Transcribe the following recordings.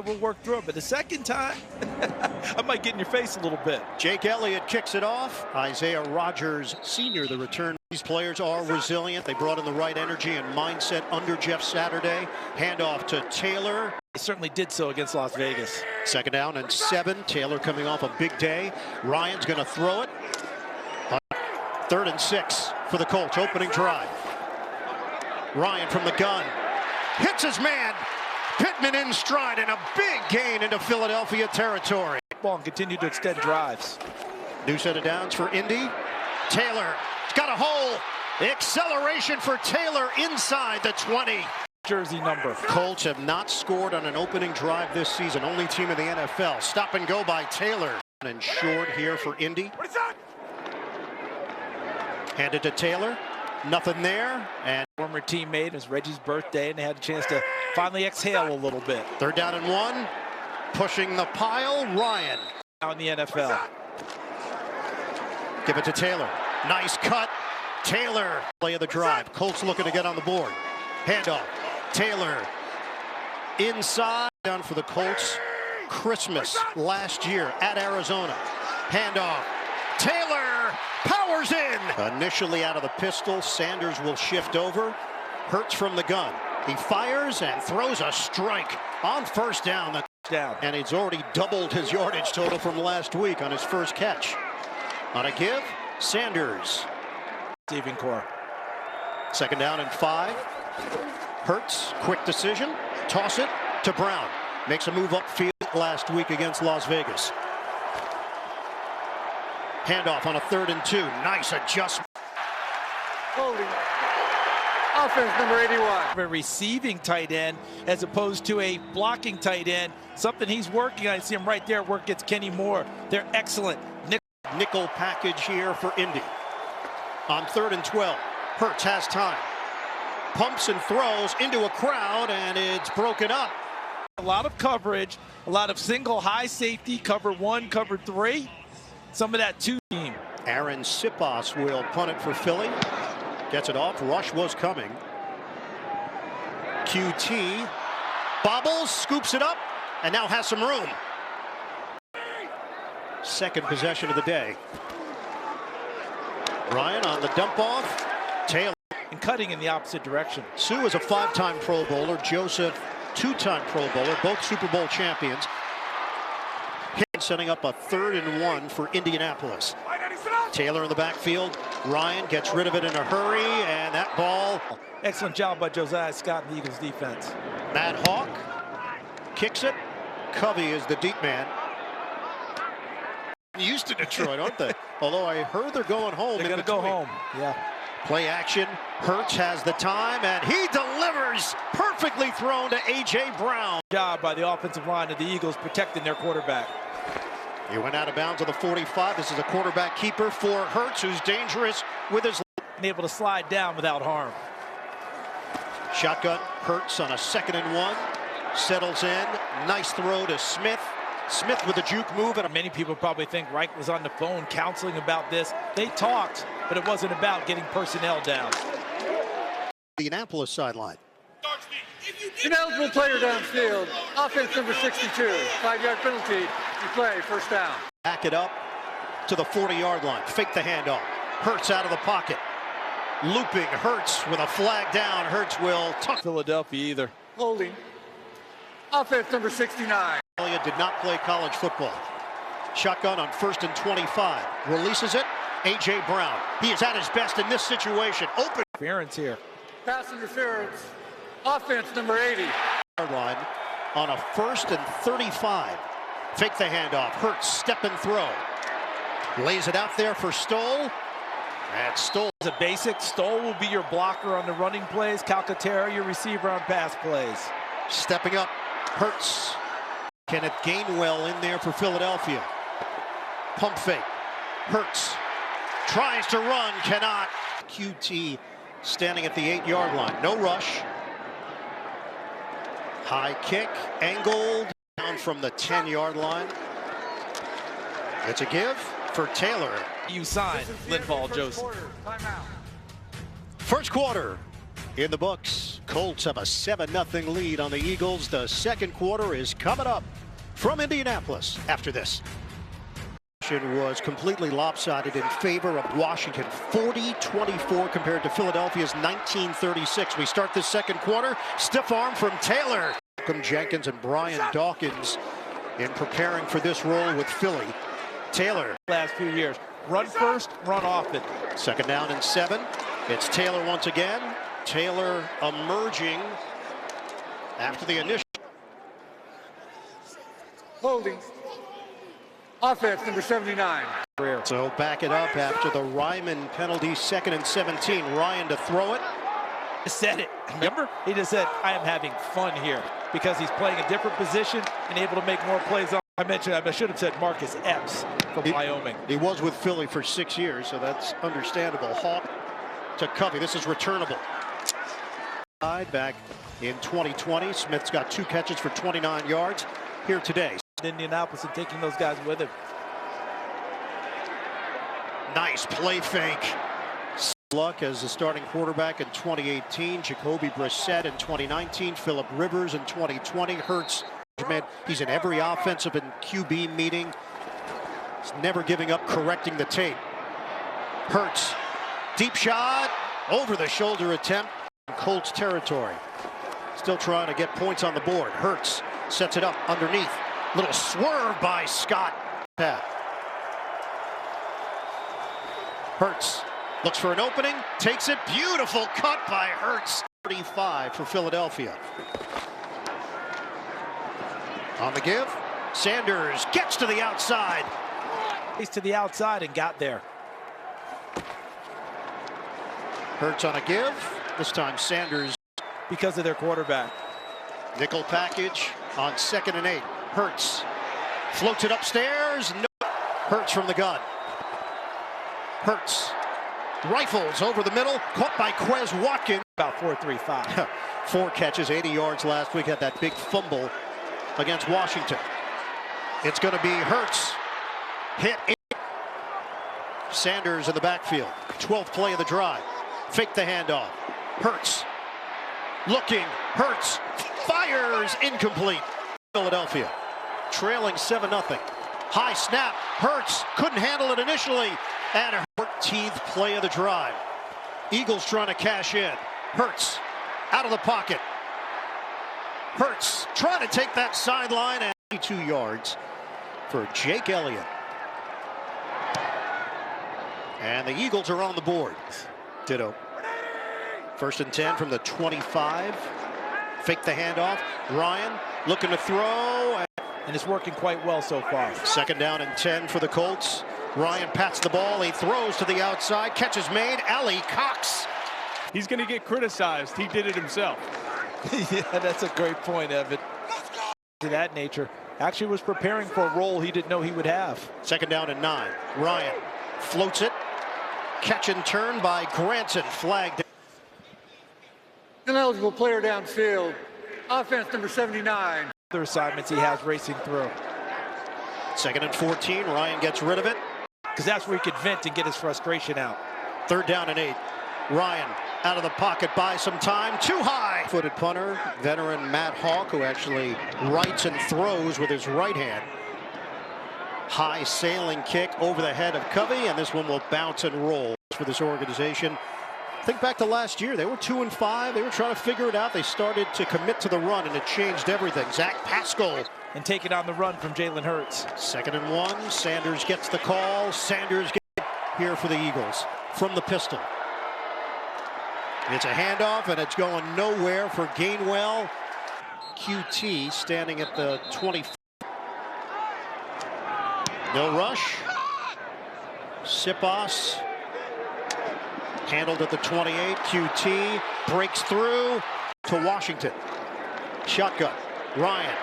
We'll work through it, but the second time, I might get in your face a little bit. Jake Elliott kicks it off. Isaiah Rodgers Sr., the return. These players are resilient. They brought in the right energy and mindset under Jeff Saturday. Handoff to Taylor. They certainly did so against Las Vegas. 2nd down and 7. Taylor coming off a big day. Ryan's going to throw it. 3rd and 6 for the Colts. Opening drive. Ryan from the gun. Hits his man. Pittman in stride and a big gain into Philadelphia territory. Ball and continue to extend drives. New set of downs for Indy. Taylor. It's got a hole. Acceleration for Taylor inside the 20. Jersey number. Colts have not scored on an opening drive this season. Only team in the NFL. Stop and go by Taylor. And short here for Indy. Handed to Taylor. Nothing there. And former teammate, it was Reggie's birthday, and they had a chance to finally exhale a little bit. 3rd down and 1. Pushing the pile. Ryan. Now in the NFL. Give it to Taylor. Nice cut. Taylor. Play of the drive. Colts looking to get on the board. Handoff. Taylor. Inside. Down for the Colts. Christmas last year at Arizona. Handoff. Taylor powers in. Initially out of the pistol. Sanders will shift over. Hurts from the gun. He fires and throws a strike on 1st down. And he's already doubled his yardage total from last week on his first catch. On a give, Sanders. Receiving core. 2nd down and 5. Hurts, quick decision. Toss it to Brown. Makes a move upfield last week against Las Vegas. Handoff on a 3rd and 2. Nice adjustment. Holding. Offense number 81. A receiving tight end as opposed to a blocking tight end. Something he's working on. I see him right there where it gets Kenny Moore. They're excellent. Nickel package here for Indy. On 3rd and 12. Hurts has time. Pumps and throws into a crowd, and it's broken up. A lot of coverage, a lot of single high safety, cover 1, cover 3. Some of that 2 team. Aaron Sipas will punt it for Philly. Gets it off. Rush was coming. QT bobbles, scoops it up, and now has some room. 2nd possession of the day. Ryan on the dump off. Taylor. And cutting in the opposite direction. Sue is a 5-time Pro Bowler. Joseph, 2-time Pro Bowler, both Super Bowl champions. Setting up a 3rd and 1 for Indianapolis. Taylor in the backfield. Ryan gets rid of it in a hurry, and that ball. Excellent job by Josiah Scott and the Eagles defense. Matt Hawk kicks it. Covey is the deep man. Used to Detroit, aren't they? Although I heard they're going home. They're going to go home. Yeah. Play action. Hurts has the time, and he delivers. Perfectly thrown to A.J. Brown. Job by the offensive line of the Eagles protecting their quarterback. He went out of bounds at the 45. This is a quarterback keeper for Hurts, who's dangerous with his. And able to slide down without harm. Shotgun. Hurts on a 2nd and 1. Settles in. Nice throw to Smith. Smith with a juke move. And many people probably think Reich was on the phone counseling about this. They talked, but it wasn't about getting personnel down. The Indianapolis sideline. Ineligible player downfield. Offense number 62. 5-yard penalty. You play 1st down. Back it up to the 40-yard line. Fake the handoff. Hurts out of the pocket. Looping. Hurts with a flag down. Hurts will tuck. Philadelphia either. Holding. Offense number 69. Elliott did not play college football. Shotgun on 1st and 25. Releases it. A.J. Brown. He is at his best in this situation. Open. Interference here. Pass interference. Offense number 80. Yard line on a 1st and 35. Fake the handoff. Hurts step and throw. Lays it out there for Stoll. And Stoll. As a basic, Stoll will be your blocker on the running plays. Calcaterra your receiver on pass plays. Stepping up. Hurts. Kenneth Gainwell in there for Philadelphia. Pump fake. Hurts. Tries to run. Cannot. QT standing at the 8-yard line. No rush. High kick. Angled. Down from the 10-yard line. It's a give for Taylor. You signed Linval Joseph. First quarter In the books, Colts have a 7-0 lead on the Eagles. The second quarter is coming up from Indianapolis after this. Was completely lopsided in favor of Washington, 40-24 compared to Philadelphia's 19-36. We start this second quarter. Stiff arm from Taylor. Malcolm Jenkins and Brian Dawkins in preparing for this role with Philly. Taylor. Last few years, run first, run often. Second down and 7. It's Taylor once again. Taylor emerging after the initial. Holding. Offense, number 79. So back it up after the Ryman penalty, 2nd and 17. Ryan to throw it. He said it. Remember? He just said, I am having fun here because he's playing a different position and able to make more plays. I should have said Marcus Epps from Wyoming. He was with Philly for 6 years, so that's understandable. Hawk to Covey. This is returnable. Back in 2020, Smith's got 2 catches for 29 yards here today. Indianapolis and taking those guys with him. Nice play fake. Luck as the starting quarterback in 2018, Jacoby Brissett in 2019, Phillip Rivers in 2020, Hurts. He's in every offensive and QB meeting. He's never giving up, correcting the tape. Hurts, deep shot, over the shoulder attempt. Colts territory. Still trying to get points on the board. Hurts sets it up underneath. Little swerve by Scott. Hurts looks for an opening, takes it. Beautiful cut by Hurts. 35 for Philadelphia. On the give, Sanders gets to the outside. He's to the outside and got there. Hurts on a give. This time Sanders. Because of their quarterback. Nickel package on 2nd and 8. Hurts floats it upstairs. No. Hurts from the gun. Hurts rifles over the middle. Caught by Quez Watkins. About 4.35. 4 catches, 80 yards last week. Had that big fumble against Washington. It's going to be Hurts. Hit. Sanders in the backfield. 12th play of the drive. Fake the handoff. Hurts. Looking. Hurts. Fires. Incomplete. Philadelphia trailing 7-0. High snap. Hurts couldn't handle it initially. And a 14th play of the drive. Eagles trying to cash in. Hurts out of the pocket. Hurts trying to take that sideline and 2 yards for Jake Elliott. And the Eagles are on the board. Ditto. 1st and 10 from the 25. Fake the handoff. Ryan looking to throw. And it's working quite well so far. 2nd down and 10 for the Colts. Ryan pats the ball. He throws to the outside. Catch is made. Ali Cox. He's going to get criticized. He did it himself. Yeah, that's a great point, Evan. To that nature. Actually was preparing for a role he didn't know he would have. 2nd down and 9. Ryan floats it. Catch and turn by Granson. Flagged. Ineligible player downfield. Offense, number 79. Other assignments he has racing through. 2nd and 14. Ryan gets rid of it. Because that's where he could vent and get his frustration out. 3rd down and 8. Ryan out of the pocket, buys some time. Too high. Footed punter, veteran Matt Hawk, who actually writes and throws with his right hand. High sailing kick over the head of Covey, and this one will bounce and roll for this organization. Think back to last year. They were 2-5. They were trying to figure it out. They started to commit to the run, and it changed everything. Zach Pascal. And take it on the run from Jalen Hurts. 2nd and 1. Sanders gets the call. Sanders gets here for the Eagles from the pistol. It's a handoff, and it's going nowhere for Gainwell. QT standing at the 20. No rush. Sipas handled at the 28. QT breaks through to Washington. Shotgun. Ryan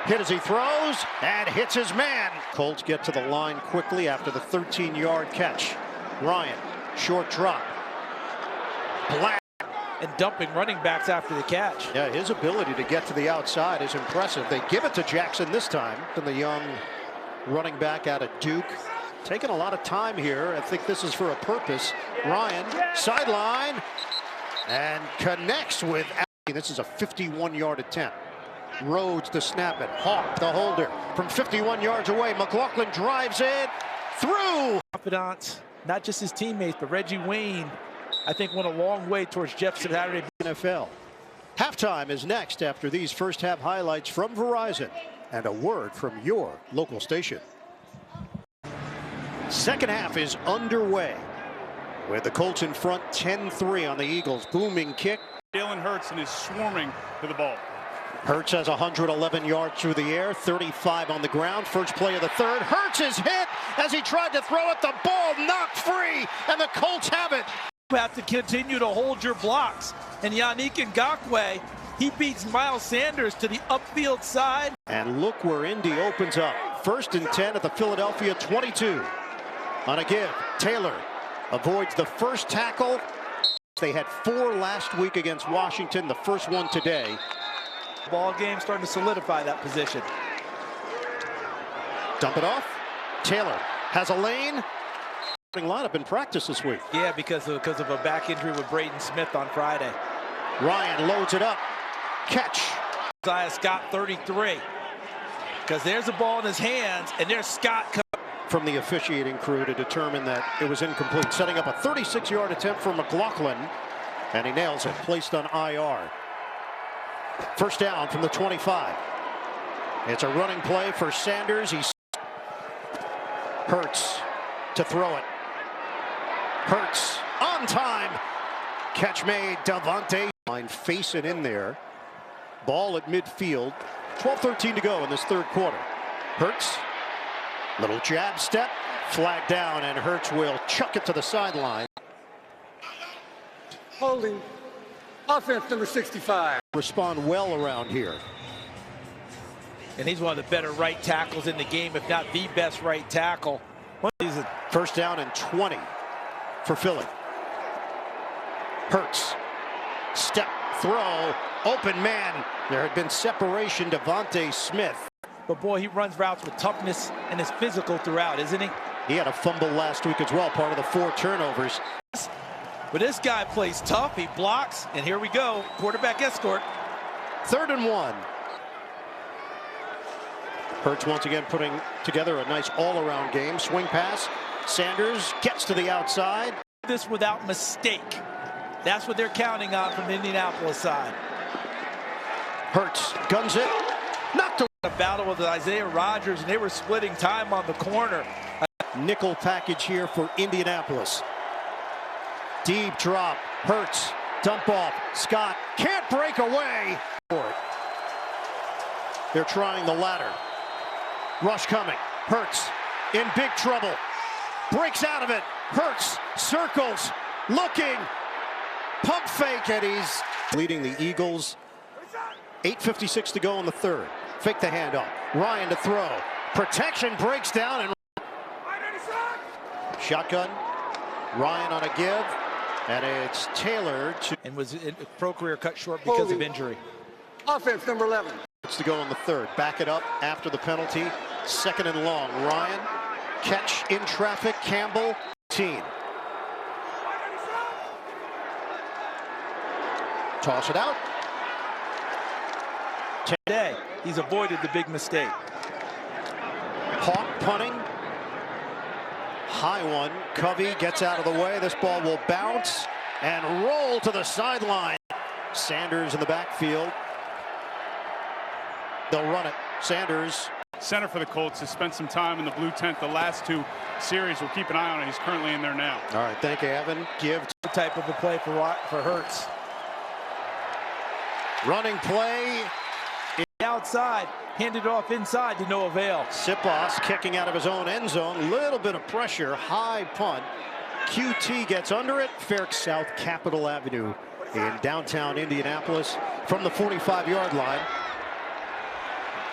hit as he throws and hits his man. Colts get to the line quickly after the 13-yard catch. Ryan, short drop. Black. And dumping running backs after the catch. Yeah, his ability to get to the outside is impressive. They give it to Jackson this time. And the young running back out of Duke. Taking a lot of time here. I think this is for a purpose. Ryan, sideline. and connects with. This is a 51-yard attempt. Rhodes to snap it. Hawk, the holder, from 51 yards away. McLaughlin drives it through. Confidence, not just his teammates, but Reggie Wayne, I think, went a long way towards Jeff Saturday. NFL. Halftime is next after these first half highlights from Verizon and a word from your local station. Second half is underway with the Colts in front 10-3 on the Eagles. Booming kick. Jalen Hurts is swarming to the ball. Hurts has 111 yards through the air, 35 on the ground. First play of the third. Hurts is hit as he tried to throw it. The ball knocked free, and the Colts have it. You have to continue to hold your blocks. And Yannick Ngakoue, he beats Miles Sanders to the upfield side. And look where Indy opens up. 1st and 10 at the Philadelphia 22. On a give, Taylor avoids the first tackle. They had 4 last week against Washington, the first one today. Ball game starting to solidify that position. Dump it off. Taylor has a lane. Lineup in practice this week. Yeah, because of a back injury with Braden Smith on Friday. Ryan loads it up. Catch. Isaiah Scott, 33. Because there's a ball in his hands, and there's Scott from the officiating crew to determine that it was incomplete. Setting up a 36-yard attempt for McLaughlin, and he nails it. Placed on IR. First down from the 25. It's a running play for Sanders. He Hurts to throw it. Hurts on time. Catch made. Davante facing in there. Ball at midfield. 12-13 to go in this third quarter. Hurts. Little jab step. Flag down, and Hurts will chuck it to the sideline. Holding. Offense number 65. Respond well around here. And he's one of the better right tackles in the game, if not the best right tackle. First down and 20 for Philly. Hurts. Step, throw, open man. There had been separation. Devontae Smith. But boy, he runs routes with toughness and is physical throughout, isn't he? He had a fumble last week as well, part of the 4 turnovers. But this guy plays tough. He blocks, and here we go. Quarterback escort. 3rd and 1. Hurts once again putting together a nice all-around game. Swing pass. Sanders gets to the outside. This without mistake. That's what they're counting on from the Indianapolis side. Hurts guns it. Knocked away. A battle with Isaiah Rodgers, and they were splitting time on the corner. Nickel package here for Indianapolis. Deep drop. Hurts. Dump off. Scott can't break away. They're trying the ladder. Rush coming. Hurts in big trouble. Breaks out of it. Hurts circles. Looking. Pump fake, and he's leading the Eagles. 8:56 to go in the third. Fake the handoff. Ryan to throw. Protection breaks down, and shotgun. Ryan on a give, and it's Taylor to and was in pro career cut short because of injury. Offense number 11. to go in the third. Back it up after the penalty. 2nd and long. Ryan catch in traffic. Campbell. Toss it out. Today, he's avoided the big mistake. Hawk punting. High one. Covey gets out of the way. This ball will bounce and roll to the sideline. Sanders in the backfield. They'll run it. Sanders. Center for the Colts has spent some time in the blue tent the last 2 series. We'll keep an eye on it. He's currently in there now. All right, thank you, Evan. Give. Type of a play for Hurts. Running play. Outside, handed off inside to no avail. Sipos kicking out of his own end zone. Little bit of pressure. High punt. QT gets under it. Fairk South Capitol Avenue in downtown Indianapolis from the 45-yard line.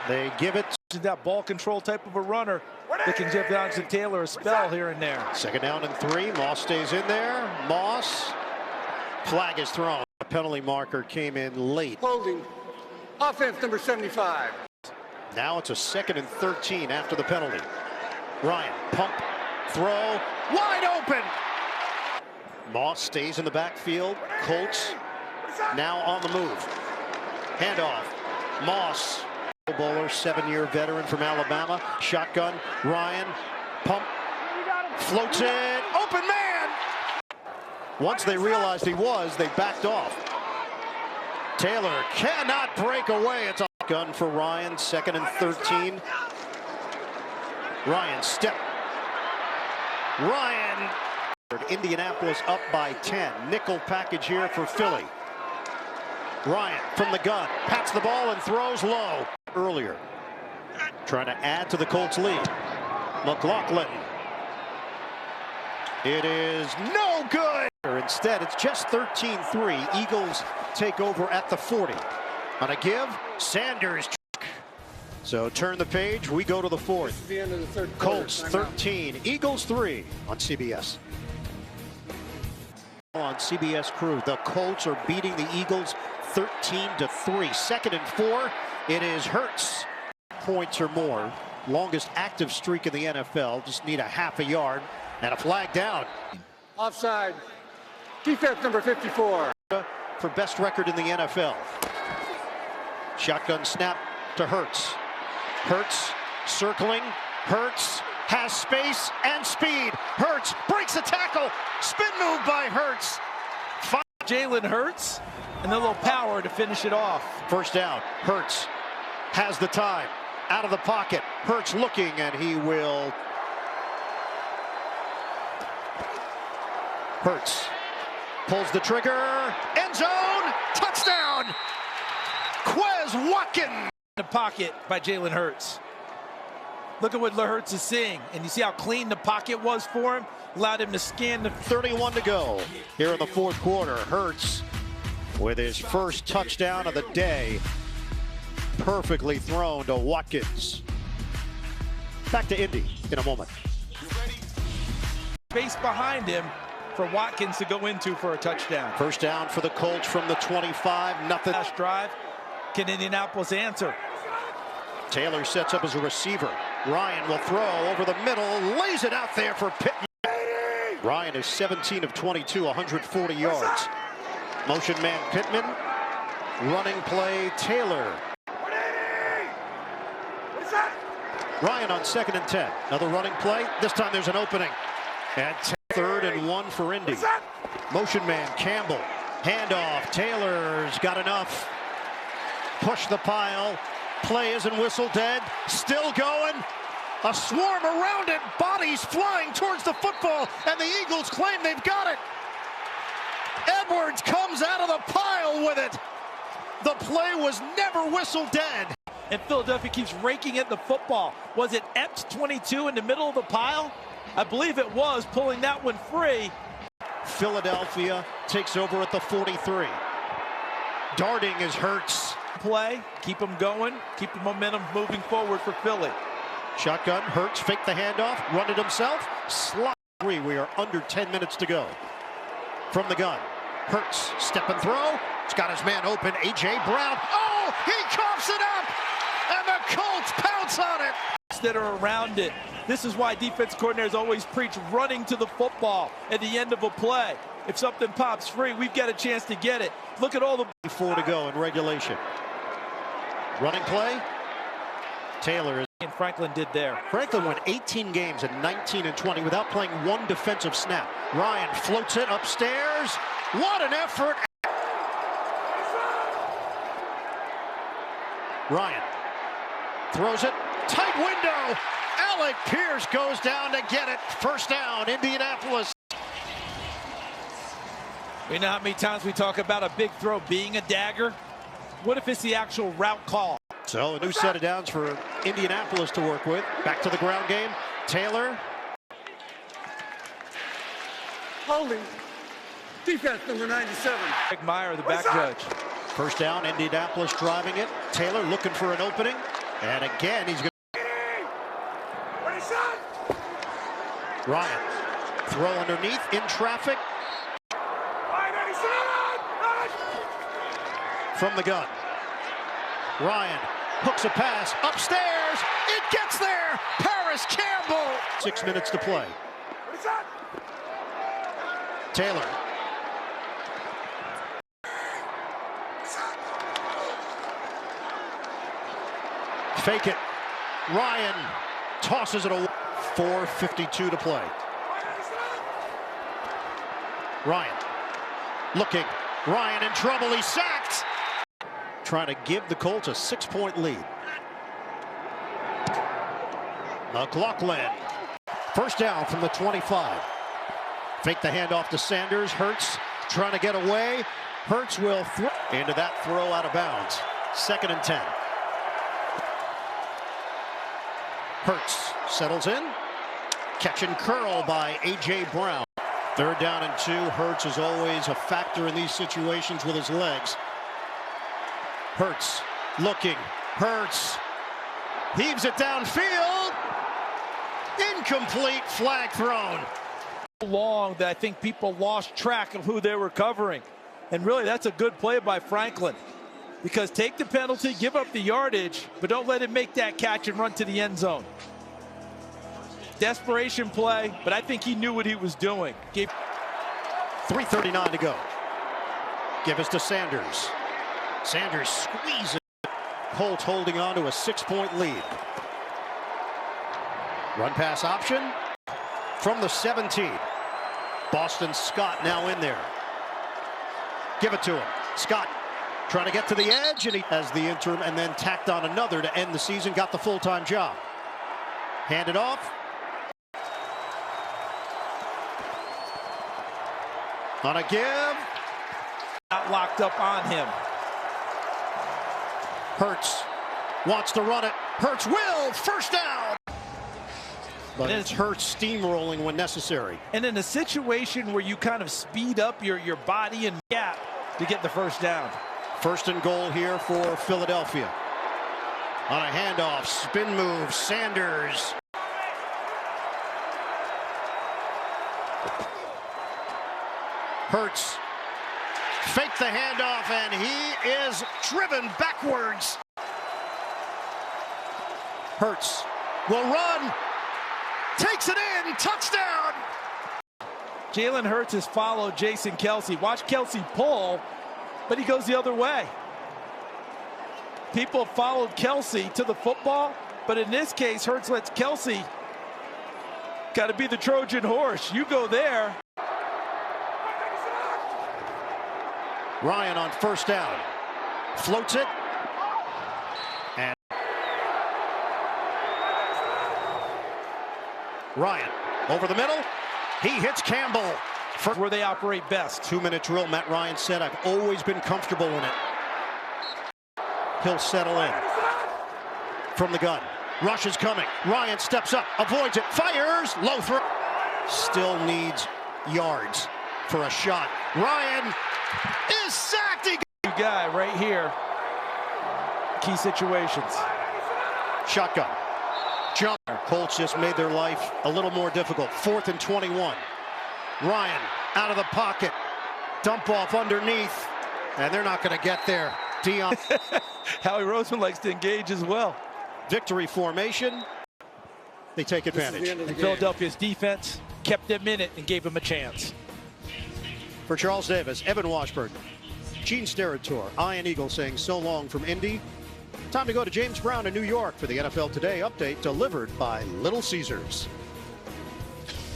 They give it. That ball control type of a runner that can give Jonathan Taylor a spell here and there. 2nd down and 3. Moss stays in there. Moss. Flag is thrown. The penalty marker came in late. Holding. Offense number 75. Now it's a 2nd and 13 after the penalty. Ryan, pump, throw, wide open. Moss stays in the backfield. Colts now on the move. Handoff. Moss. Bowler, 7-year veteran from Alabama. Shotgun. Ryan. Pump. Floats it. Open man! Once they realized he was, they backed off. Taylor cannot break away. It's a gun for Ryan. 2nd and 13. Ryan step. Ryan. Indianapolis up by 10. Nickel package here for Philly. Ryan from the gun. Pats the ball and throws low. Earlier. Trying to add to the Colts lead. McLaughlin. It is no good. Instead, it's just 13-3. Eagles take over at the 40. On a give, Sanders. So turn the page. We go to the 4th. The end of the 3rd Colts 13, Eagles 3 on CBS. On CBS Crew, the Colts are beating the Eagles 13-3. 2nd and 4. It is Hurts. Points or more. Longest active streak in the NFL. Just need a half a yard and a flag down. Offside. Defense number 54. For best record in the NFL. Shotgun snap to Hurts. Hurts circling. Hurts has space and speed. Hurts breaks a tackle. Spin move by Hurts. Jalen Hurts and a little power to finish it off. First down. Hurts has the time. Out of the pocket. Hurts looking, and he will. Hurts pulls the trigger. End zone. Touchdown. Quez Watkins. The pocket by Jalen Hurts. Look at what Hurts is seeing, and you see how clean the pocket was for him. Allowed him to scan the 31 to go here in the 4th quarter. Hurts with his first touchdown of the day. Perfectly thrown to Watkins. Back to Indy in a moment. space behind him for Watkins to go into for a touchdown. First down for the Colts from the 25. Nothing. Last drive. Can Indianapolis answer? Taylor sets up as a receiver. Ryan will throw over the middle, lays it out there for Pittman. Ryan is 17 of 22, 140 yards. Motion man Pittman. Running play Taylor. Ryan on 2nd and 10. Another running play. This time there's an opening. And 3rd and 1 for Indy. Motion man Campbell. Handoff. Taylor's got enough. Push the pile. Play isn't whistle dead. Still going. A swarm around it. Bodies flying towards the football. And the Eagles claim they've got it. Edwards comes out of the pile with it. The play was never whistle dead. And Philadelphia keeps raking at the football. Was it Epps 22 in the middle of the pile? I believe it was, pulling that one free. Philadelphia takes over at the 43. Darting is Hurts. Play, keep them going, keep the momentum moving forward for Philly. Shotgun, Hurts, fake the handoff, run it himself. Slot 3, we are under 10 minutes to go. From the gun, Hurts, step and throw. He's got his man open, A.J. Brown. Oh, he coughs it up, and the Colts pounce on it. That are around it. This is why defense coordinators always preach running to the football at the end of a play. If something pops free, we've got a chance to get it. Look at all the 4 to go in regulation. Running play. Taylor is. And Franklin did there. Franklin won 18 games at 19 and 20 without playing one defensive snap. Ryan floats it upstairs. What an effort. Ryan throws it. Tight window. Alec Pierce goes down to get it. First down, Indianapolis. We know how many times we talk about a big throw being a dagger. What if it's the actual route call? So a new set of downs for Indianapolis to work with. Back to the ground game. Taylor. Holding. Defense number 97. Greg Meyer, the back judge. First down, Indianapolis driving it. Taylor looking for an opening. And again, he's going to. Ryan. Throw underneath in traffic. From the gun. Ryan hooks a pass upstairs. It gets there. Paris Campbell. 6 minutes to play. Taylor Fake it. Ryan tosses it away. 4:52 to play. Ryan looking. Ryan in trouble. He's sacked. Trying to give the Colts a 6-point lead. McLaughlin. First down from the 25. Fake the handoff to Sanders. Hurts trying to get away. Hurts will throw into that throw out of bounds. 2nd and 10. Hurts settles in. Catch and curl by A.J. Brown. 3rd down and 2. Hurts is always a factor in these situations with his legs. Hurts looking. Hurts heaves it downfield. Incomplete. Flag thrown. Long that I think people lost track of who they were covering. And really, that's a good play by Franklin. Because take the penalty, give up the yardage, but don't let him make that catch and run to the end zone. Desperation play, but I think he knew what he was doing. 3:39 to go. Give us to Sanders. Sanders squeezes. Colts holding on to a 6-point lead. Run pass option from the 17. Boston Scott now in there. Give it to him. Scott trying to get to the edge, and he has the interim and then tacked on another to end the season. Got the full-time job. Hand it off. On a give. Not locked up on him. Hurts wants to run it. Hurts will. First down. But it's Hurts steamrolling when necessary. And in a situation where you kind of speed up your body and gap to get the first down. 1st and goal here for Philadelphia. On a handoff, spin move, Sanders. Hurts fake the handoff, and he is driven backwards. Hurts will run. Takes it in. Touchdown. Jalen Hurts has followed Jason Kelce. Watch Kelce pull, but he goes the other way. People followed Kelce to the football, but in this case, Hurts lets Kelce got to be the Trojan horse. You go there. Ryan on 1st down. Floats it. And Ryan over the middle. He hits Campbell. Where they operate best. 2-minute drill. Matt Ryan said, "I've always been comfortable in it." He'll settle in. From the gun. Rush is coming. Ryan steps up, avoids it, fires, low throw. Still needs yards for a shot. Ryan is sacked. Guy right here. Key situations. Shotgun. Jump. Colts just made their life a little more difficult. 4th and 21. Ryan out of the pocket. Dump off underneath. And they're not going to get there. Dion. Howie Roseman likes to engage as well. Victory formation. They take advantage. And Philadelphia's defense kept them in it and gave them a chance. For Charles Davis, Evan Washburn, Gene Steratore, Ian Eagle saying so long from Indy. Time to go to James Brown in New York for the NFL Today update delivered by Little Caesars.